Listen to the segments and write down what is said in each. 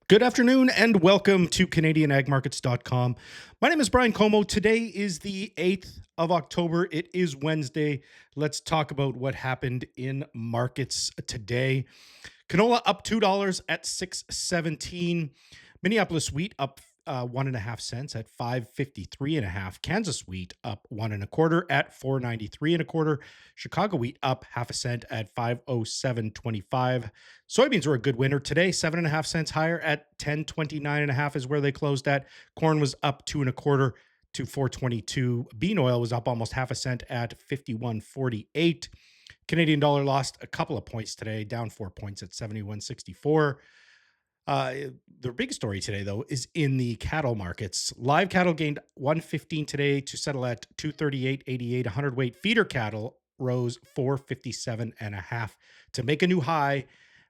Good afternoon and welcome to CanadianAgMarkets.com. My name is Brian Como. Today is the 8th of October. It is Wednesday. Let's talk about what happened in markets today. Canola up $2 at 6.17. Minneapolis wheat up 1.5 cents at 5.53 and a half. Kansas wheat up 1.25 at 4.93 and a quarter. Chicago wheat up half a cent at 5.0725. Soybeans were a good winner today, 7.5 cents higher at 10.29 and a half is where they closed at. Corn was up 2.25 to 4.22. Bean oil was up almost half a cent at 51.48. Canadian dollar lost a couple of points today, down 4 points at 71.64. The big story today, though, is in the cattle markets. Live cattle gained 115 today to settle at 238.88. 100-weight feeder cattle rose 457 and a half to make a new high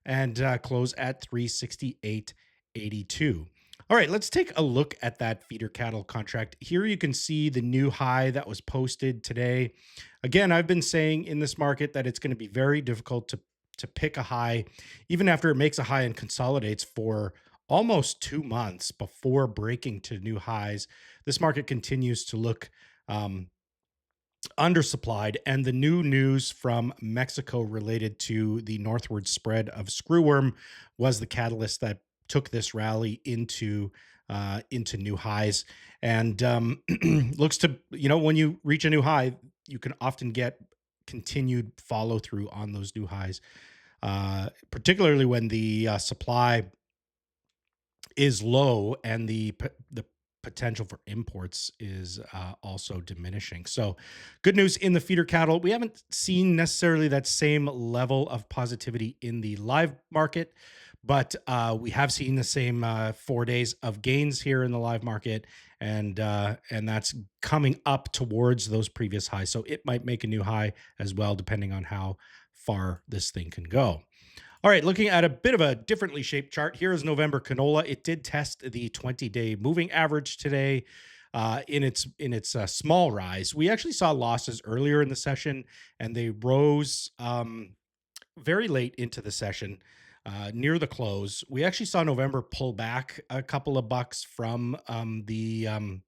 and close at 368.82. All right, let's take a look at that feeder cattle contract. Here you can see the new high that was posted today. Again, I've been saying in this market that it's going to be very difficult to pick a high, even after it makes a high and consolidates for almost 2 months before breaking to new highs. This market continues to look undersupplied, and the new news from Mexico related to the northward spread of screwworm was the catalyst that took this rally into new highs. And looks to, when you reach a new high, you can often get continued follow through on those new highs, particularly when the supply is low and the potential for imports is also diminishing. So, good news in the feeder cattle. We haven't seen necessarily that same level of positivity in the live market, but we have seen the same 4 days of gains here in the live market, and that's coming up towards those previous highs. So it might make a new high as well, depending on how far this thing can go. All right, looking at a bit of a differently shaped chart, here is November canola. It did test the 20-day moving average today in its small rise. We actually saw losses earlier in the session, and they rose very late into the session, near the close. We actually saw November pull back a couple of bucks from the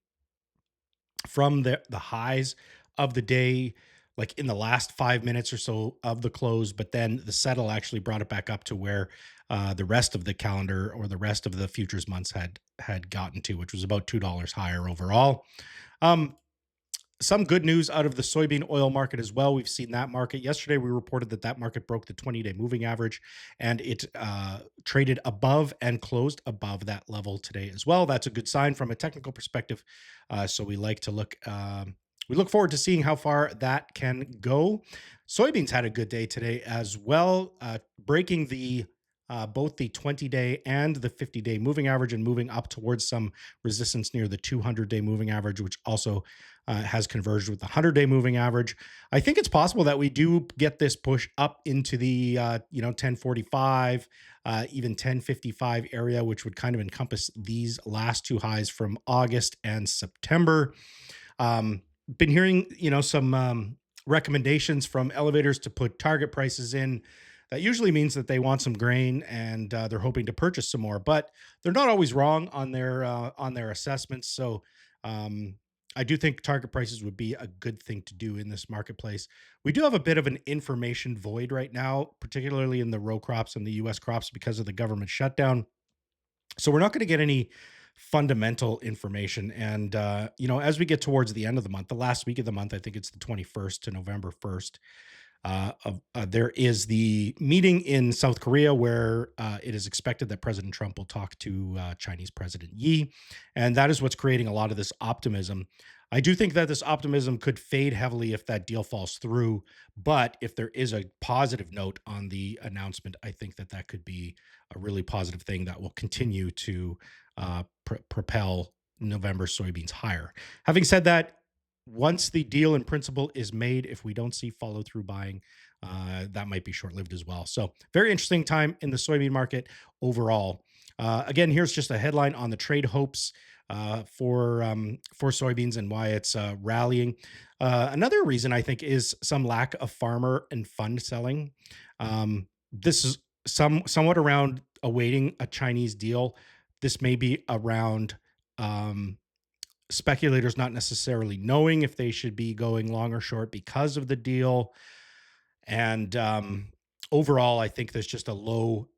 highs of the day, like in the last 5 minutes or so of the close. But then the settle actually brought it back up to where the rest of the calendar or the rest of the futures months had gotten to, which was about $2 higher overall. Some good news out of the soybean oil market as well. We've seen that market. Yesterday, we reported that market broke the 20-day moving average, and it traded above and closed above that level today as well. That's a good sign from a technical perspective. So we like to look. We look forward to seeing how far that can go. Soybeans had a good day today as well, breaking both the 20-day and the 50-day moving average and moving up towards some resistance near the 200-day moving average, which also has converged with the 100-day moving average. I think it's possible that we do get this push up into the 1045, even 1055 area, which would kind of encompass these last two highs from August and September. Been hearing, some recommendations from elevators to put target prices in. That usually means that they want some grain and they're hoping to purchase some more, but they're not always wrong on their assessments. So I do think target prices would be a good thing to do in this marketplace. We do have a bit of an information void right now, particularly in the row crops and the U.S. crops because of the government shutdown. So we're not going to get any fundamental information. And, as we get towards the end of the month, the last week of the month, I think it's the 21st to November 1st, there is the meeting in South Korea where it is expected that President Trump will talk to Chinese President Yi, and that is what's creating a lot of this optimism. I do think that this optimism could fade heavily if that deal falls through, but if there is a positive note on the announcement, I think that could be a really positive thing that will continue to propel November soybeans higher. Having said that, once the deal in principle is made, if we don't see follow through buying, that might be short lived as well. So, very interesting time in the soybean market overall. Again, here's just a headline on the trade hopes for soybeans and why it's rallying. Another reason I think is some lack of farmer and fund selling. This is somewhat around awaiting a Chinese deal. This may be around um, speculators not necessarily knowing if they should be going long or short because of the deal. And overall, I think there's just a low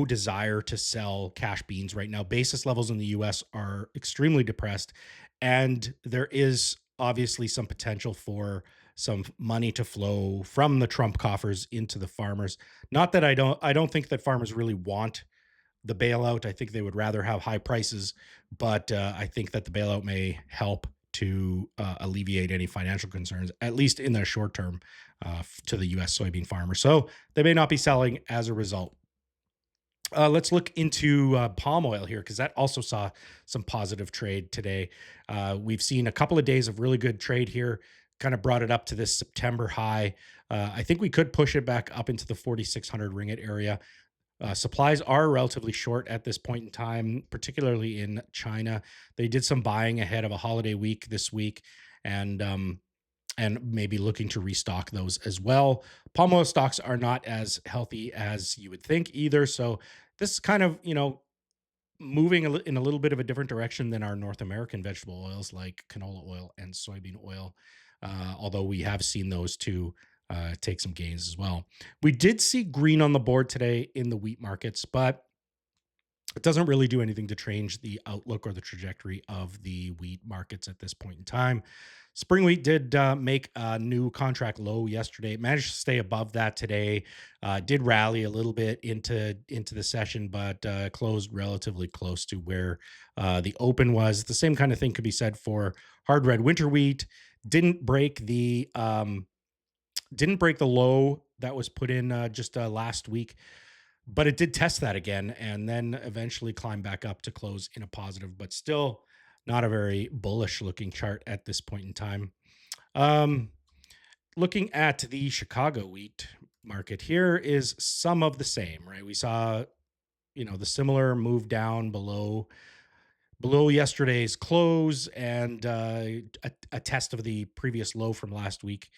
desire to sell cash beans right now. Basis levels in the US are extremely depressed, and there is obviously some potential for some money to flow from the Trump coffers into the farmers. Not that I don't think that farmers really want the bailout. I think they would rather have high prices, but I think that the bailout may help to alleviate any financial concerns, at least in the short term, to the U.S. soybean farmer. So they may not be selling as a result. Let's look into palm oil here because that also saw some positive trade today. We've seen a couple of days of really good trade here, kind of brought it up to this September high. I think we could push it back up into the 4,600 ringgit area. Supplies are relatively short at this point in time, particularly in China. They did some buying ahead of a holiday week this week, and maybe looking to restock those as well. Palm oil stocks are not as healthy as you would think either. So this is kind of moving in a little bit of a different direction than our North American vegetable oils like canola oil and soybean oil. Although we have seen those two take some gains as well. We did see green on the board today in the wheat markets, but it doesn't really do anything to change the outlook or the trajectory of the wheat markets at this point in time. Spring wheat did make a new contract low yesterday. It managed to stay above that today. Did rally a little bit into the session, but closed relatively close to where the open was. The same kind of thing could be said for hard red winter wheat. Didn't break the didn't break the low that was put in just last week, but it did test that again and then eventually climb back up to close in a positive, but still not a very bullish looking chart at this point in time. Um, Looking at the Chicago wheat market, here is some of the same, right? We saw, the similar move down below yesterday's close and a test of the previous low from last week.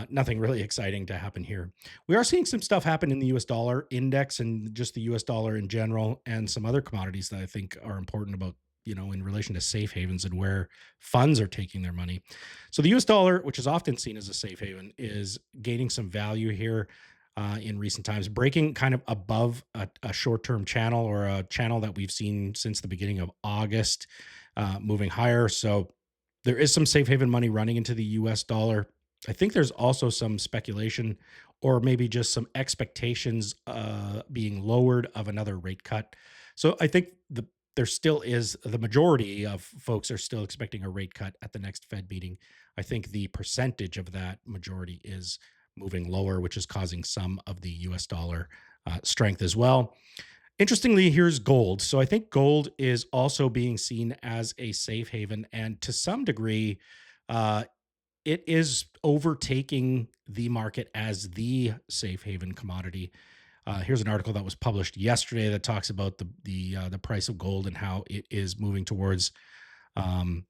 Nothing really exciting to happen here. We are seeing some stuff happen in the US dollar index and just the US dollar in general, and some other commodities that I think are important about, in relation to safe havens and where funds are taking their money. So the US dollar, which is often seen as a safe haven, is gaining some value here in recent times, breaking kind of above a short term channel or a channel that we've seen since the beginning of August, moving higher. So there is some safe haven money running into the US dollar. I think there's also some speculation or maybe just some expectations being lowered of another rate cut. So I think there still is the majority of folks are still expecting a rate cut at the next Fed meeting. I think the percentage of that majority is moving lower, which is causing some of the US dollar strength as well. Interestingly, here's gold. So I think gold is also being seen as a safe haven, and to some degree, uh, it is overtaking the market as the safe haven commodity. Here's an article that was published yesterday that talks about the price of gold and how it is moving towards um,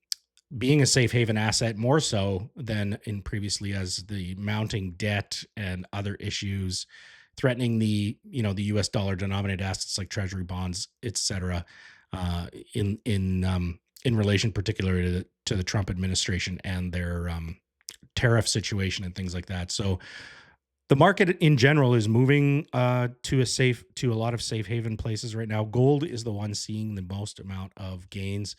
being a safe haven asset more so than in previously, as the mounting debt and other issues threatening the US dollar denominated assets like treasury bonds, et cetera, in relation particularly to the Trump administration and their tariff situation and things like that. So the market in general is moving to a lot of safe haven places right now. Gold is the one seeing the most amount of gains,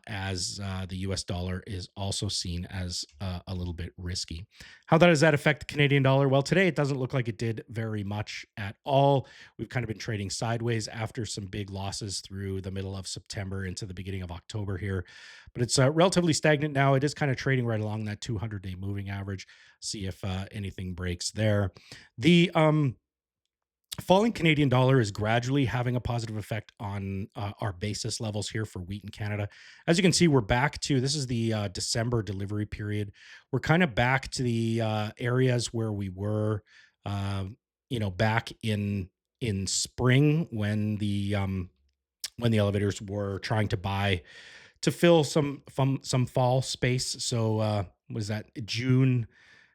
as the US dollar is also seen as a little bit risky. How does that affect the Canadian dollar? Well, today it doesn't look like it did very much at all. We've kind of been trading sideways after some big losses through the middle of September into the beginning of October here, but it's relatively stagnant now. It is kind of trading right along that 200-day moving average. See if anything breaks there. The falling Canadian dollar is gradually having a positive effect on our basis levels here for wheat in Canada. As you can see, we're back to this is the December delivery period. We're kind of back to the areas where we were, back in spring when the elevators were trying to buy to fill some fall space. So was that June?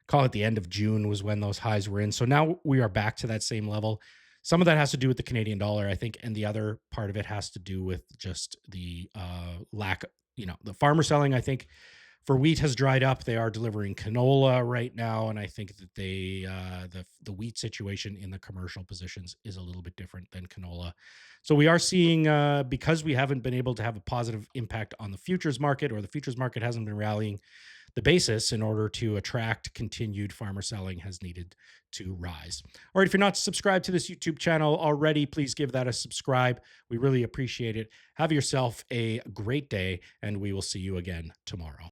Call it the end of June was when those highs were in. So now we are back to that same level. Some of that has to do with the Canadian dollar, I think, and the other part of it has to do with just the lack, the farmer selling. I think for wheat has dried up. They are delivering canola right now, and I think that the wheat situation in the commercial positions is a little bit different than canola. So we are seeing, because we haven't been able to have a positive impact on the futures market, or the futures market hasn't been rallying, the basis in order to attract continued farmer selling has needed to rise. All right, if you're not subscribed to this YouTube channel already, please give that a subscribe. We really appreciate it. Have yourself a great day, and we will see you again tomorrow.